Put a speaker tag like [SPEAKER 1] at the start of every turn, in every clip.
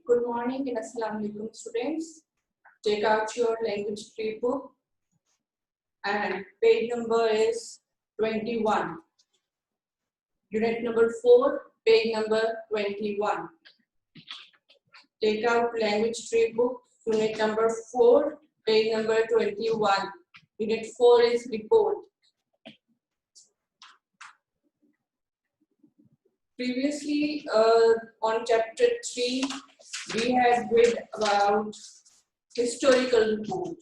[SPEAKER 1] Good morning and Assalamu alaikum students. Take out your language tree book and page number is 21. Unit number 4, page number 21. Take out language tree book, unit number 4, page number 21. Unit 4 is report. Previously on chapter 3, we had read about historical report.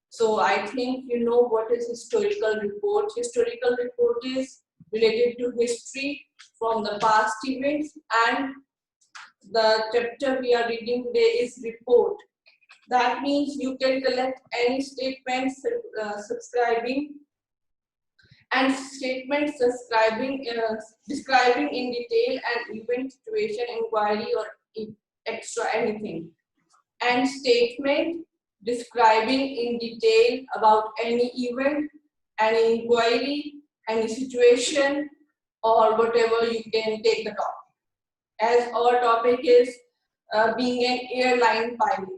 [SPEAKER 1] So I think you know what is historical report. Historical report is related to history from the past events, and the chapter we are reading today is report. That means you can collect any statements describing in detail an event, situation, inquiry, or extra anything. And statement describing in detail about any event, any inquiry, any situation, or whatever you can take the topic. As our topic is being an airline pilot,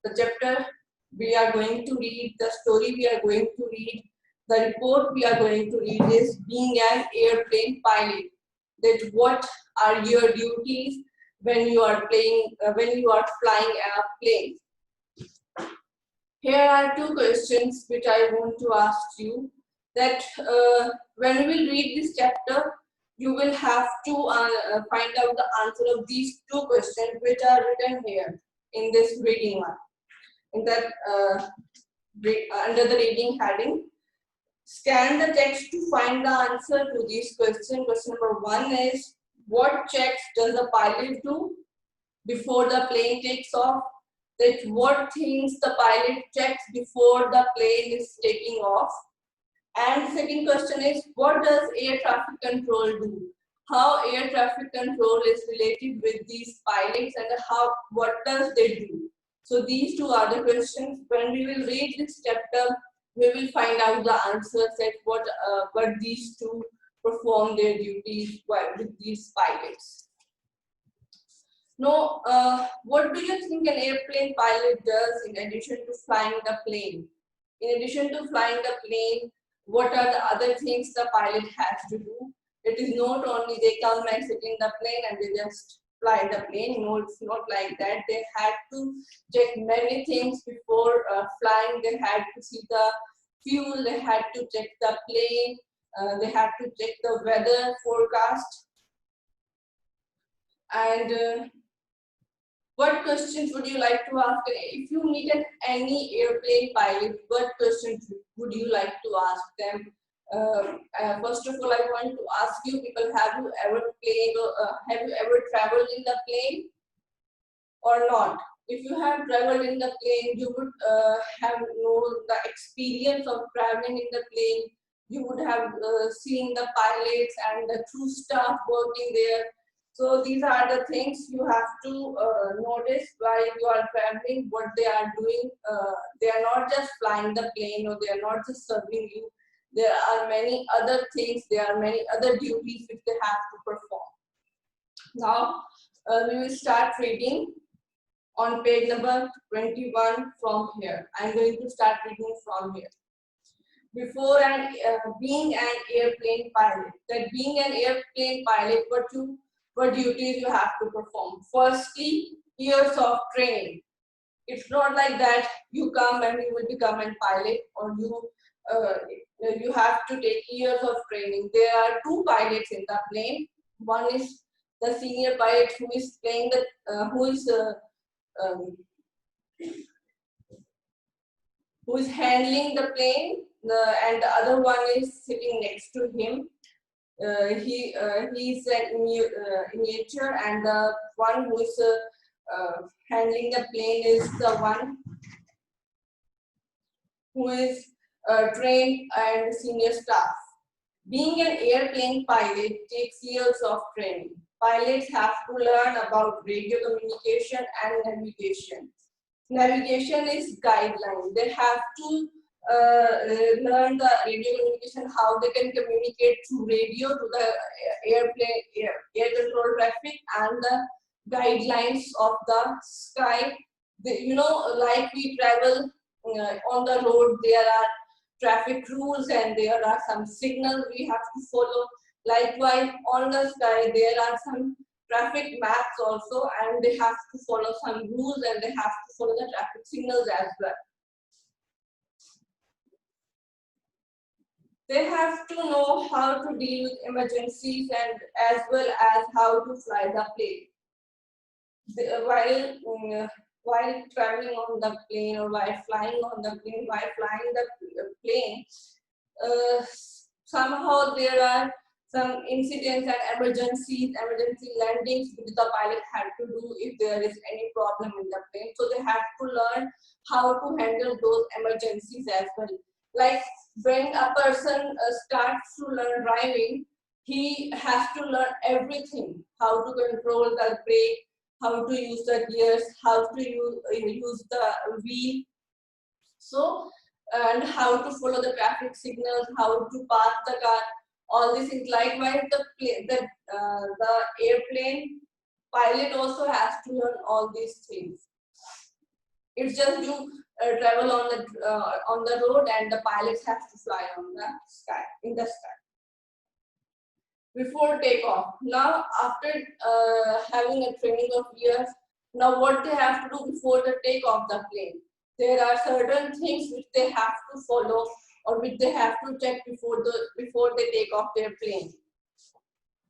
[SPEAKER 1] the chapter we are going to read, the story we are going to read, the report we are going to read is being an airplane pilot. That what are your duties when you are flying a plane? Here are two questions which I want to ask you. That when we read this chapter, you will have to find out the answer of these two questions which are written here in this reading one. In that under the reading heading, scan the text to find the answer to these questions. Question number 1 is, what checks does the pilot do before the plane takes off? That what things the pilot checks before the plane is taking off. And second question is, what does air traffic control do? How air traffic control is related with these pilots and what does they do? So these two are the questions. When we will read this chapter, we will find out the answers at what these two perform their duties with these pilots. Now, what do you think an airplane pilot does in addition to flying the plane? In addition to flying the plane, what are the other things the pilot has to do? It is not only they come and sit in the plane and they just fly the plane. No, it's not like that. They had to check many things before flying. They had to see the fuel. They had to check the plane. They had to check the weather forecast. And what questions would you like to ask? If you meet any airplane pilot, what questions would you like to ask them? First of all, I want to ask you people, have you ever traveled in the plane or not? If you have traveled in the plane, you would have known the experience of traveling in the plane. You would have seen the pilots and the crew staff working there. So these are the things you have to notice while you are traveling, what they are doing. They are not just flying the plane, or they are not just serving you. There are many other things, there are many other duties which they have to perform. Now, we will start reading on page number 21 from here. I'm going to start reading from here. Before being an airplane pilot, that being an airplane pilot, what duties you have to perform. Firstly, years of training. It's not like that you come and you will become a pilot, or you have to take years of training. There are two pilots in the plane. One is the senior pilot who is playing who is handling the plane, and the other one is sitting next to him. He's an miniature, and the one who is handling the plane is the one who is trained and senior staff. Being an airplane pilot takes years of training. Pilots have to learn about radio communication and navigation. Navigation is guideline. They have to learn the radio communication, how they can communicate through radio to the air control traffic and the guidelines of the sky. You know, like we travel on the road, there are traffic rules and there are some signals we have to follow. Likewise, on the sky, there are some traffic maps also, and they have to follow some rules and they have to follow the traffic signals as well. They have to know how to deal with emergencies and as well as how to fly the plane. While traveling on the plane or while flying on the plane, while flying the plane, uh, somehow there are some incidents and emergency landings which the pilot had to do if there is any problem in the plane. So they have to learn how to handle those emergencies as well. Like when a person starts to learn driving, he has to learn everything: how to control the brake, how to use the gears, how to use the wheel. So, and how to follow the traffic signals, how to park the car, all these things. Likewise, the airplane pilot also has to learn all these things. It's just you travel on the road, and the pilots have to fly on the sky, in the sky. Before takeoff. Now, after having a training of years, now what they have to do before the takeoff the plane? There are certain things which they have to follow or which they have to check before they take off their plane.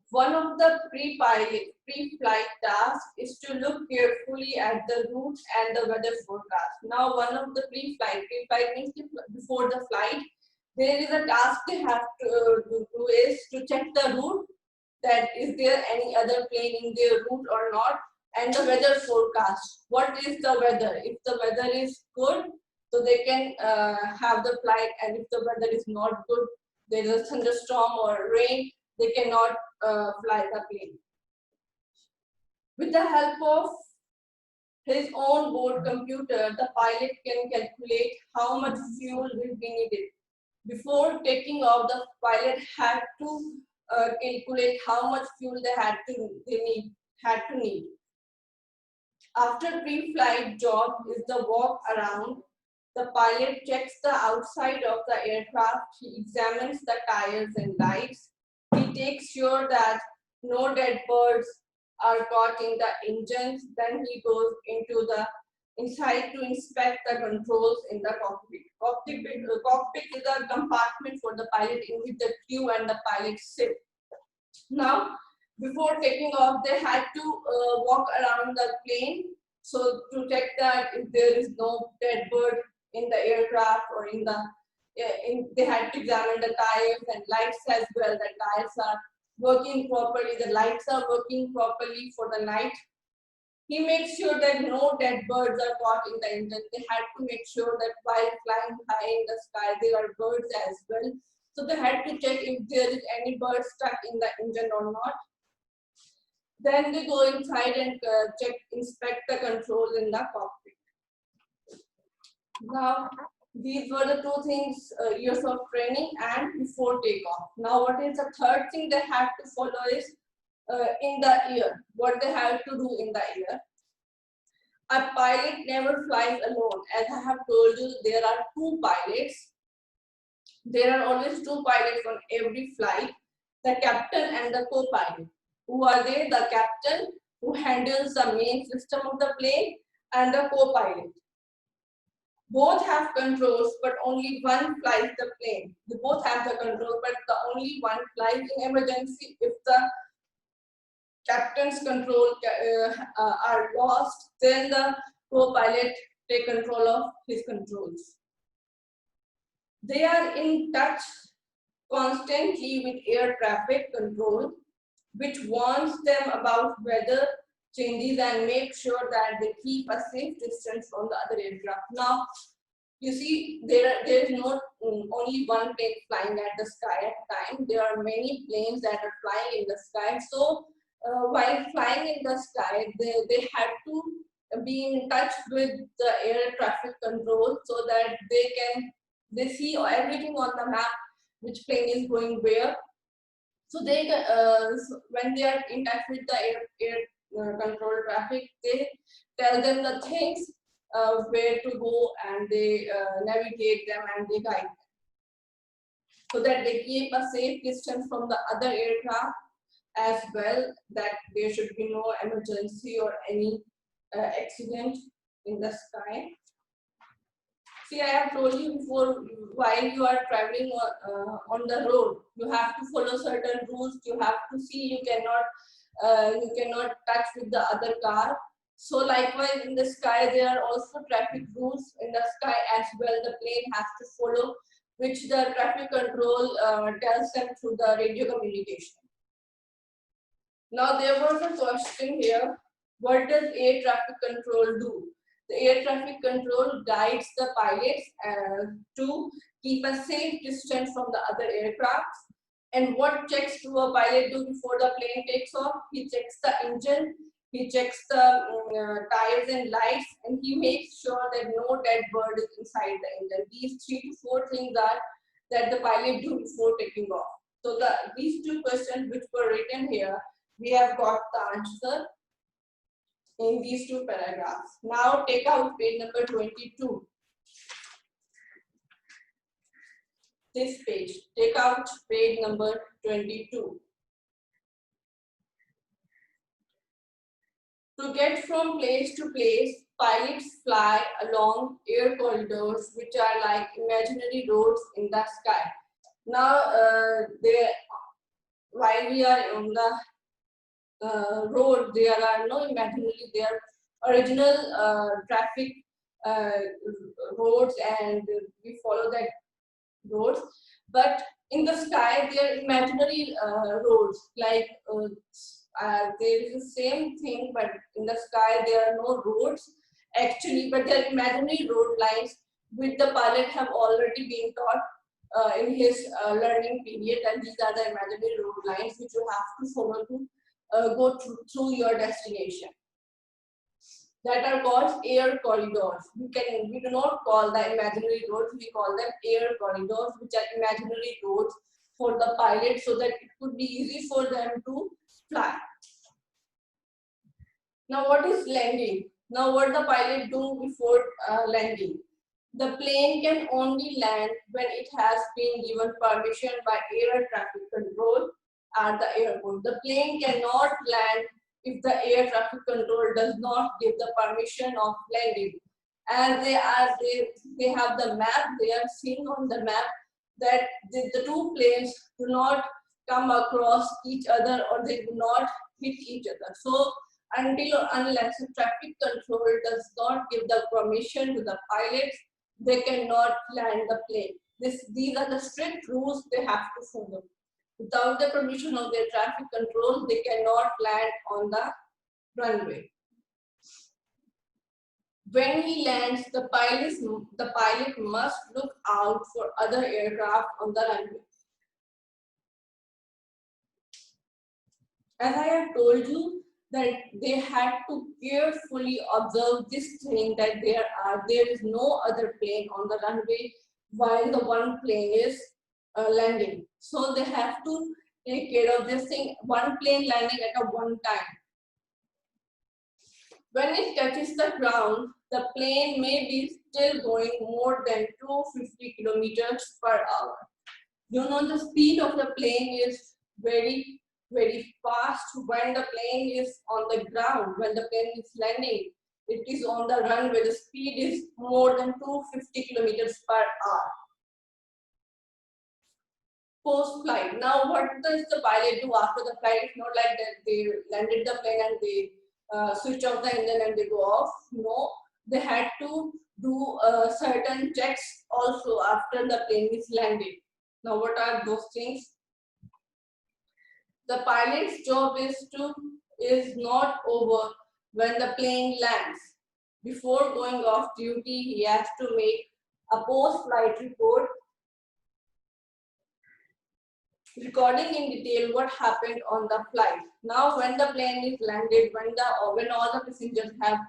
[SPEAKER 1] One of the pre-flight tasks is to look carefully at the route and the weather forecast. Now, one of the pre-flight means before the flight, there is a task they have to do is to check the route, that is there any other plane in their route or not, and the weather forecast. What is the weather? If the weather is good, so they can have the flight, and if the weather is not good, there is a thunderstorm or rain, they cannot fly the plane. With the help of his own board computer, the pilot can calculate how much fuel will be needed. Before taking off, the pilot had to calculate how much fuel they had to need. After pre-flight job is the walk around. The pilot checks the outside of the aircraft. He examines the tires and lights. He takes sure that no dead birds are caught in the engines. Then he goes into the inside to inspect the controls in the cockpit. Cockpit is a compartment for the pilot in which the crew and the pilot sit. Now, before taking off, they had to walk around the plane, so to check that if there is no dead bird in the aircraft or they had to examine the tires and lights as well. The tires are working properly, the lights are working properly for the night. He makes sure that no dead birds are caught in the engine. They had to make sure that while flying high in the sky, there are birds as well. So they had to check if there is any bird stuck in the engine or not. Then they go inside and inspect the controls in the cockpit. Now, these were the two things, years of training and before takeoff. Now, what is the third thing they have to follow is in the air. What they have to do in the air. A pilot never flies alone. As I have told you, there are two pilots. There are always two pilots on every flight, the captain and the co-pilot. Who are they? The captain, who handles the main system of the plane, and the co-pilot. Both have controls, but only one flies the plane. They both have the control, but the only one flies in emergency. If the captain's control are lost, then the co-pilot take control of his controls. They are in touch constantly with air traffic control, which warns them about weather changes and make sure that they keep a safe distance from the other aircraft. Now, you see, there is not only one plane flying at the sky at a time. There are many planes that are flying in the sky. So, while flying in the sky, they had to be in touch with the air traffic control so that they see everything on the map, which plane is going where. So when they are in touch with the control traffic. They tell them the things where to go, and they navigate them and they guide them, so that they keep a safe distance from the other aircraft as well, that there should be no emergency or any accident in the sky. See, I have told you before, while you are traveling on the road, you have to follow certain rules. You have to see, you cannot touch with the other car. So likewise in the sky, there are also traffic rules in the sky as well. The plane has to follow, which the traffic control tells them through the radio communication. Now there was a question here, what does air traffic control do? The air traffic control guides the pilots to keep a safe distance from the other aircraft. And what checks do a pilot do before the plane takes off? He checks the engine, he checks the tires and lights, and he makes sure that no dead bird is inside the engine. These 3 to 4 things are that the pilot do before taking off. So these 2 questions which were written here, we have got the answer in these 2 paragraphs. Now take out page number 22. This page, take out page number 22. To get from place to place, pilots fly along air corridors, which are like imaginary roads in the sky. Now, while we are on the road, there are no imaginary, they are original traffic roads, and we follow that roads. But in the sky, there are imaginary roads, like there is the same thing, but in the sky there are no roads actually, but there are imaginary road lines which the pilot have already been taught in his learning period, and these are the imaginary road lines which you have to follow to go through your destination. That are called air corridors. We do not call the imaginary roads, we call them air corridors, which are imaginary roads for the pilot, so that it could be easy for them to fly. Now what is landing? Now what the pilot do before landing? The plane can only land when it has been given permission by air traffic control at the airport. The plane cannot land if the air traffic control does not give the permission of landing. And they have the map, they are seeing on the map that the 2 planes do not come across each other, or they do not hit each other. So until or unless the traffic control does not give the permission to the pilots, they cannot land the plane. These are the strict rules they have to follow. Without the permission of their traffic control, they cannot land on the runway. When he lands, the pilot must look out for other aircraft on the runway. As I have told you, that they had to carefully observe this thing, that there is no other plane on the runway while the one plane is landing. So they have to take care of this thing, one plane landing at a one time. When it touches the ground, the plane may be still going more than 250 kilometers per hour. You know, the speed of the plane is very fast when the plane is on the ground. When the plane is landing, it is on the runway, the speed is more than 250 kilometers per hour. Post flight. Now what does the pilot do after the flight? It's not like that they landed the plane and they switch off the engine and they go off. No, they had to do certain checks also after the plane is landed. Now what are those things? The pilot's job is not over when the plane lands. Before going off duty, he has to make a post-flight report recording in detail what happened on the flight. Now, when the plane is landed, when all the passengers have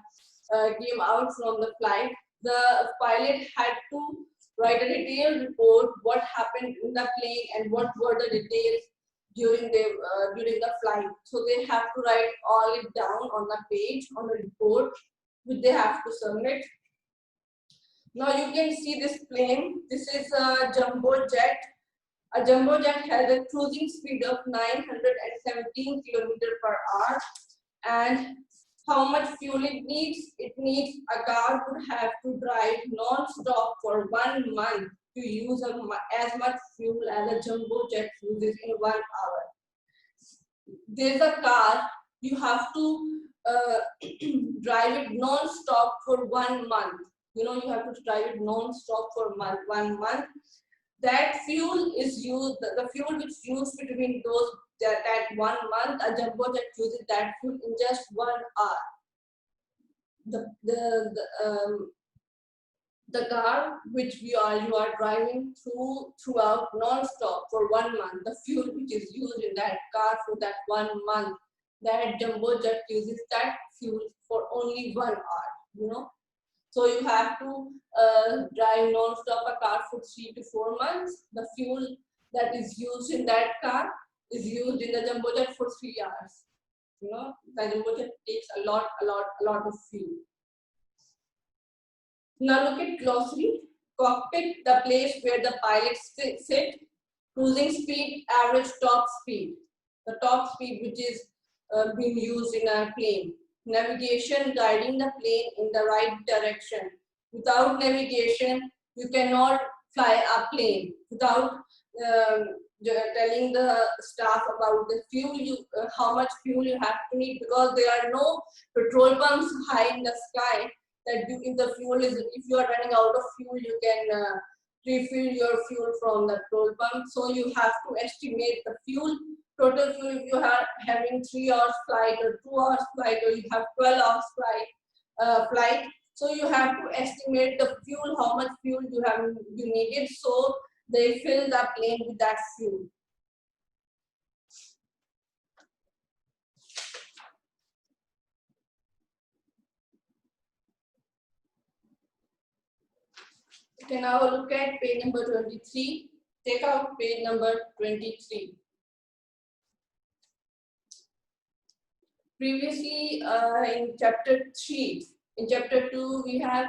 [SPEAKER 1] came out from the flight, the pilot had to write a detailed report what happened in the plane and what were the details during the flight. So they have to write all it down on the page on the report which they have to submit. Now you can see this plane. This is a jumbo jet. A jumbo jet has a cruising speed of 917 km/h. And how much fuel it needs? It needs, a car would have to drive non-stop for 1 month to use as much fuel as a jumbo jet uses in 1 hour. There's a car, you have to drive it non-stop for 1 month. You have to drive it non-stop for 1 month. That fuel is used, the fuel which is used between that 1 month, a jumbo jet uses that fuel in just 1 hour. The car which you are driving throughout non-stop for 1 month, the fuel which is used in that car for that 1 month, that jumbo jet uses that fuel for only 1 hour. So you have to drive non-stop a car for 3 to 4 months. The fuel that is used in that car is used in the jumbo jet for 3 hours. The jumbo jet takes a lot of fuel. Now look at glossary. Cockpit, the place where the pilots sit. Cruising speed, average top speed. The top speed which is being used in a plane. Navigation, guiding the plane in the right direction. Without navigation, you cannot fly a plane. Without telling the staff about the fuel, how much fuel you have to need, because there are no petrol pumps high in the sky. That if you are running out of fuel, you can refill your fuel from the petrol pump. So you have to estimate the fuel. Total fuel, if you are having 3 hours flight or 2 hours flight, or you have 12 hours flight, so you have to estimate the fuel, how much fuel you needed, so they fill the plane with that fuel. Okay, now look at page number 23. Take out page number 23. Previously, in chapter 3, in chapter 2, we have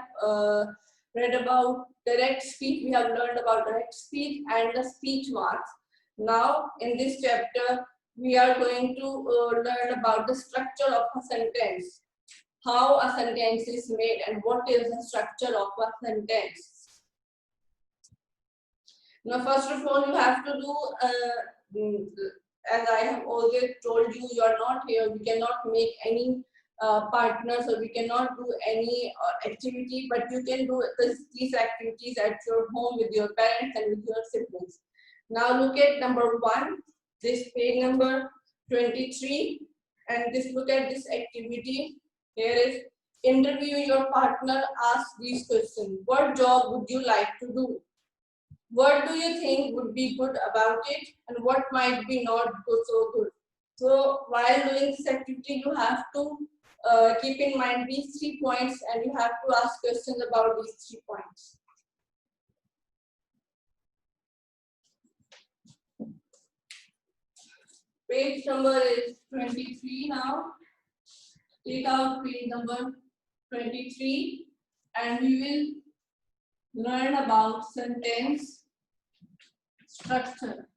[SPEAKER 1] read about direct speech. We have learned about direct speech and the speech marks. Now, in this chapter, we are going to learn about the structure of a sentence. How a sentence is made and what is the structure of a sentence. Now, first of all, you have to do, as I have always told you, you are not here. We cannot make any partners, or we cannot do any activity, but you can do these activities at your home with your parents and with your siblings. Now, look at number 1, this page number 23, and look at this activity. Here is interview your partner, ask these questions. What job would you like to do? What do you think would be good about it, and what might be not so good? So while doing this activity, you have to keep in mind these 3 points, and you have to ask questions about these 3 points. Page number is 23 now. Take out page number 23, and we will learn about sentence structure.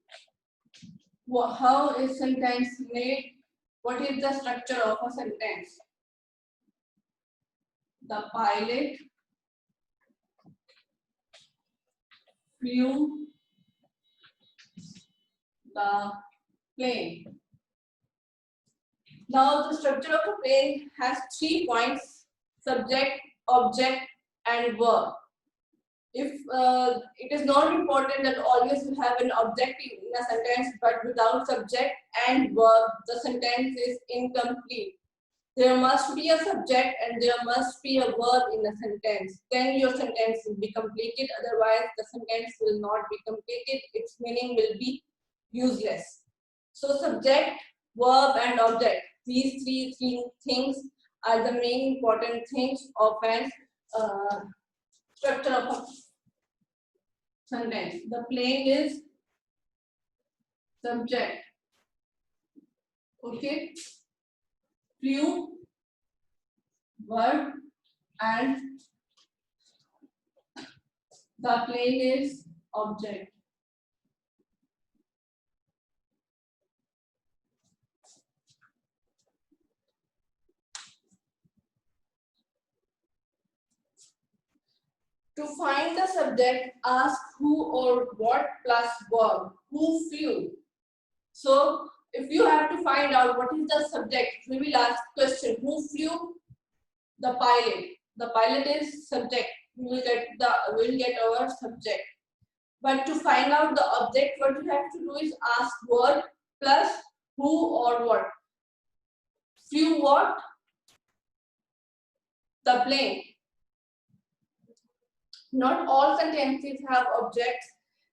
[SPEAKER 1] How is sentence made? What is the structure of a sentence? The pilot flew the plane. Now the structure of a plane has 3 points: subject, object, and verb. If it is not important that always you have an object in a sentence, but without subject and verb, the sentence is incomplete. There must be a subject and there must be a verb in a sentence. Then your sentence will be completed. Otherwise, the sentence will not be completed. Its meaning will be useless. So subject, verb, and object. These three things are the main important things of an structure of a sentence. The plane is subject. Okay, flew, verb, and the plane is object. To find the subject, ask who or what plus verb. Who flew? So if you have to find out what is the subject, we will ask question, who flew? The pilot. The pilot is subject. We will get our subject. But to find out the object, what you have to do is ask verb plus who or what. Flew what? The plane. Not all sentences have objects.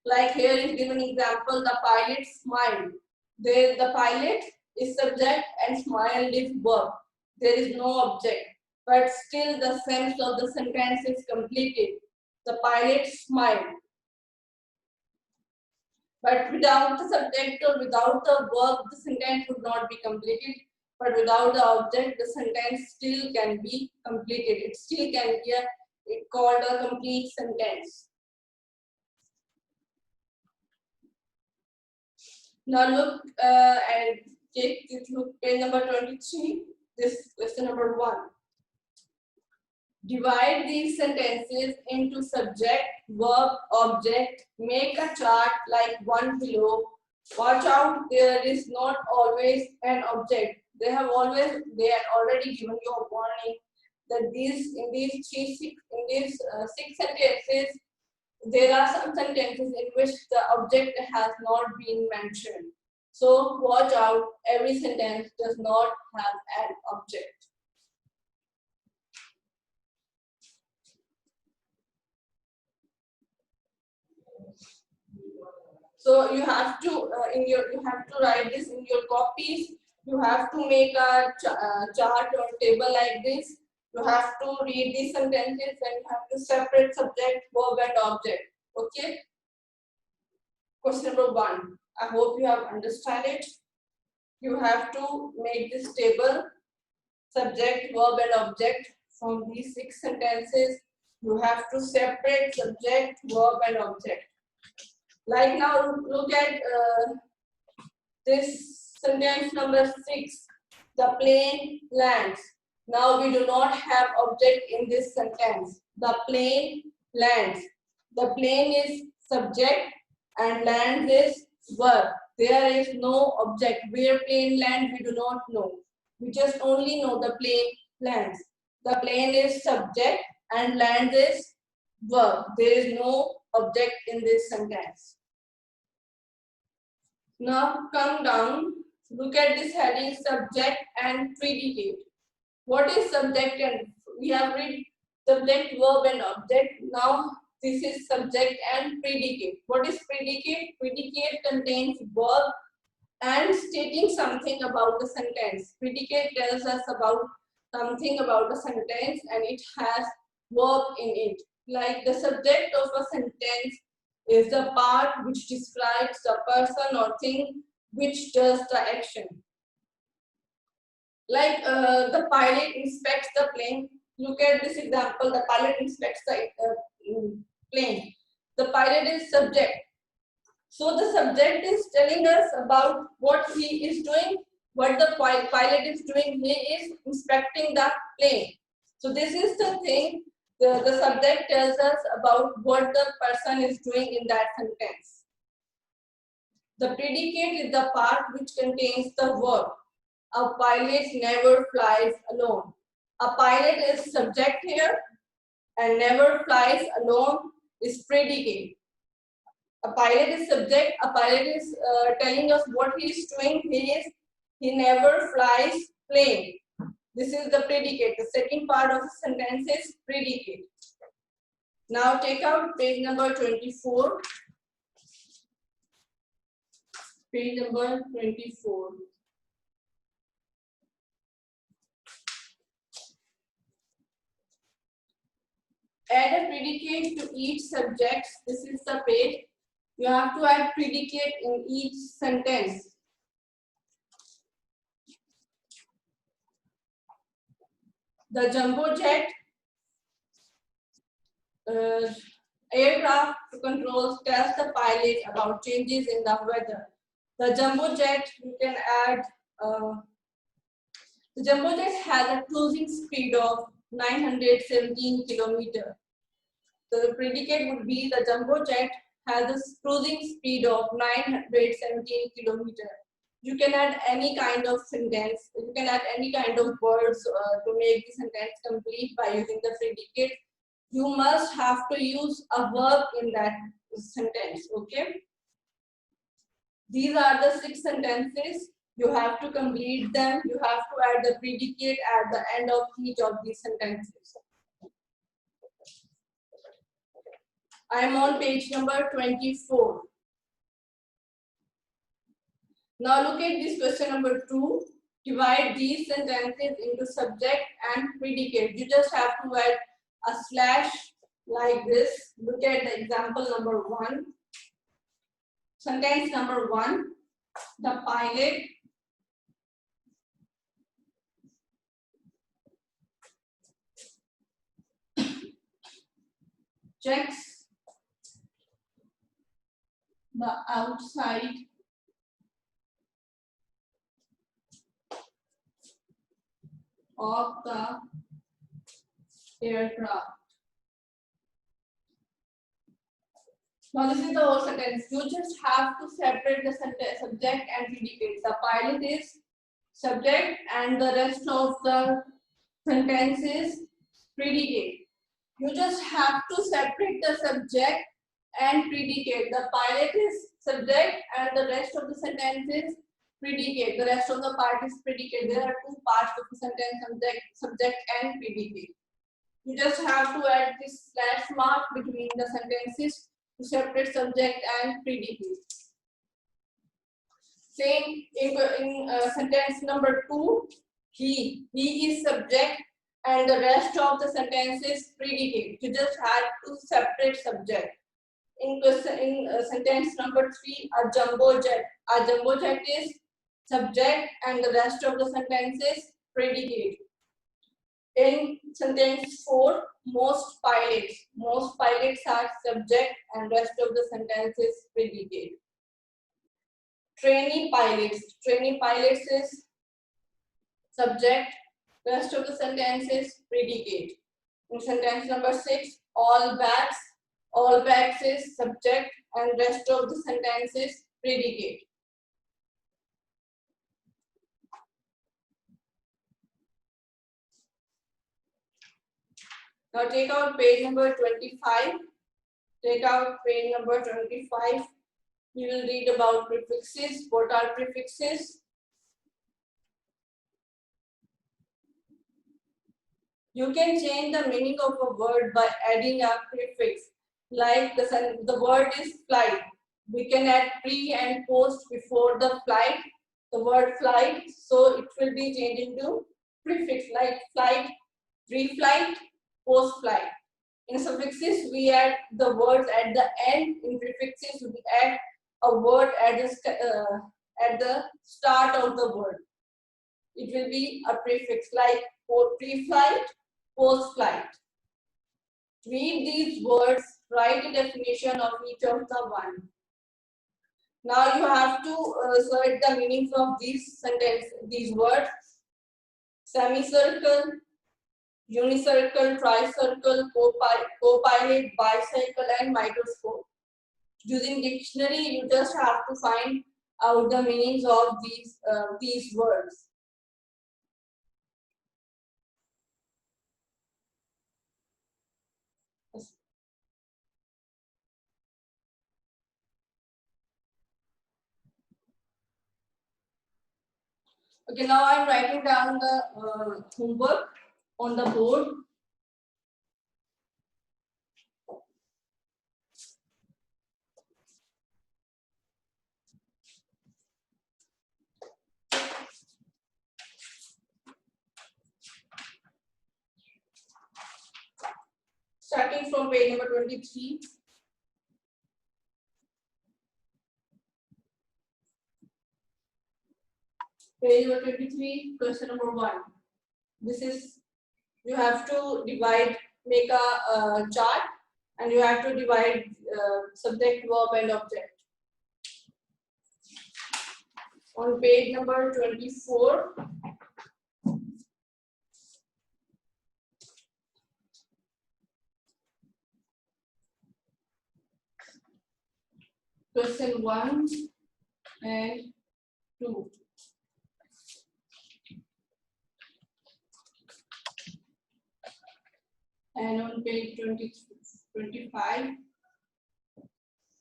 [SPEAKER 1] Like here is given example, the pilot smiled. The pilot is subject and smiled is verb. There is no object, but still the sense of the sentence is completed. The pilot smiled. But without the subject or without the verb, the sentence would not be completed. But without the object, the sentence still can be completed. It still can be called a complete sentence. Now look and take to page number 23. This question number 1. Divide these sentences into subject, verb, object. Make a chart like one below. Watch out, there is not always an object. They had already given you a warning that in these six sentences, there are some sentences in which the object has not been mentioned. So watch out, every sentence does not have an object. So you have to write this in your copies. You have to make a chart or table like this. You have to read these sentences and you have to separate subject, verb, and object. Okay. Question number 1. I hope you have understood it. You have to make this table, subject, verb, and object from these 6 sentences. You have to separate subject, verb, and object. Like now, look at this sentence number 6. The plane lands. Now we do not have object in this sentence. The plane lands. The plane is subject and lands is verb. There is no object. Where plane lands, we do not know. We just only know the plane lands. The plane is subject and lands is verb. There is no object in this sentence. Now come down, look at this heading, subject and predicate. What is subject? And we have read subject, verb and object. Now this is subject and predicate. What is predicate? Predicate contains verb and stating something about the sentence. Predicate tells us about something about the sentence and it has verb in it. Like the subject of a sentence is the part which describes the person or thing which does the action. Like the pilot inspects the plane. Look at this example. The pilot inspects the plane. The pilot is subject. So the subject is telling us about what he is doing, what the pilot is doing. He is inspecting the plane. So this is the thing. The subject tells us about what the person is doing in that sentence. The predicate is the part which contains the verb. A pilot never flies alone. A pilot is subject here and never flies alone is predicate. A pilot is subject. A pilot is telling us what he is doing. He never flies plane. This is the predicate. The second part of the sentence is predicate. Now take out page number 24. Page number 24. Add a predicate to each subject. This is the page. You have to add predicate in each sentence. The jumbo jet aircraft controls tells the pilot about changes in the weather. The jumbo jet, you can add, the jumbo jet has a cruising speed of 917 kilometers. The predicate would be the jumbo jet has a cruising speed of 917 kilometers. You can add any kind of sentence, you can add any kind of words to make the sentence complete by using the predicate. You must have to use a verb in that sentence, okay? These are the 6 sentences. You have to complete them. You have to add the predicate at the end of each of these sentences. I am on page number 24. Now look at this question number 2. Divide these sentences into subject and predicate. You just have to add a slash like this. Look at the example number 1. Sentence number 1. The pilot checks the outside of the aircraft. Now this is the whole sentence. You just have to separate the subject and predicate. The pilot is subject and the rest of the sentence is predicate. You just have to separate the subject and predicate. The pilot is subject and the rest of the sentence is predicate. The rest of the part is predicate. There are 2 parts of the sentence, subject and predicate. You just have to add this slash mark between the sentences to separate subject and predicate. Same in sentence number 2. He is subject and the rest of the sentence is predicate. You just have to separate subject. In sentence number 3, a jumbo jet. A jumbo jet is subject and the rest of the sentence is predicate. In sentence 4, most pilots. Most pilots are subject and rest of the sentence is predicate. Trainee pilots. Trainee pilots is subject, rest of the sentence is predicate. In sentence number 6, all bags. All bags is subject and rest of the sentence is predicate. Now take out page number 25. Take out page number 25. We will read about prefixes. What are prefixes? You can change the meaning of a word by adding a prefix. Like the word is flight. We can add pre and post before the flight. The word flight, so it will be changed into prefix like flight, pre-flight, post-flight. In suffixes, we add the words at the end. In prefixes, we add a word at the start of the word. It will be a prefix like pre-flight, post-flight. Read these words, write a definition of each of the one. Now you have to select the meanings of these these words. Semicircle, unicircle, tricircle, co-pilot, bicycle, and microscope. Using dictionary, you just have to find out the meanings of these words. Okay, now I'm writing down the homework on the board. Starting from page number 23. Page number 23, question number 1. This is you have to divide, make a chart, and you have to divide subject, verb, and object. On page number 24, question 1 and 2. And on page 25,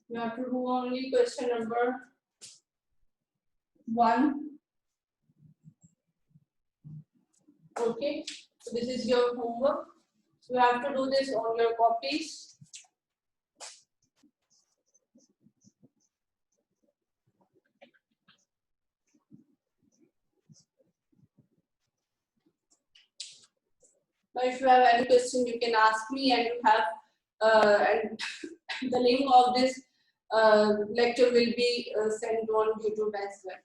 [SPEAKER 1] you have to do only question number 1. Okay, so this is your homework. You have to do this on your copies. Now, if you have any question, you can ask me, and you have and the link of this lecture will be sent on YouTube as well.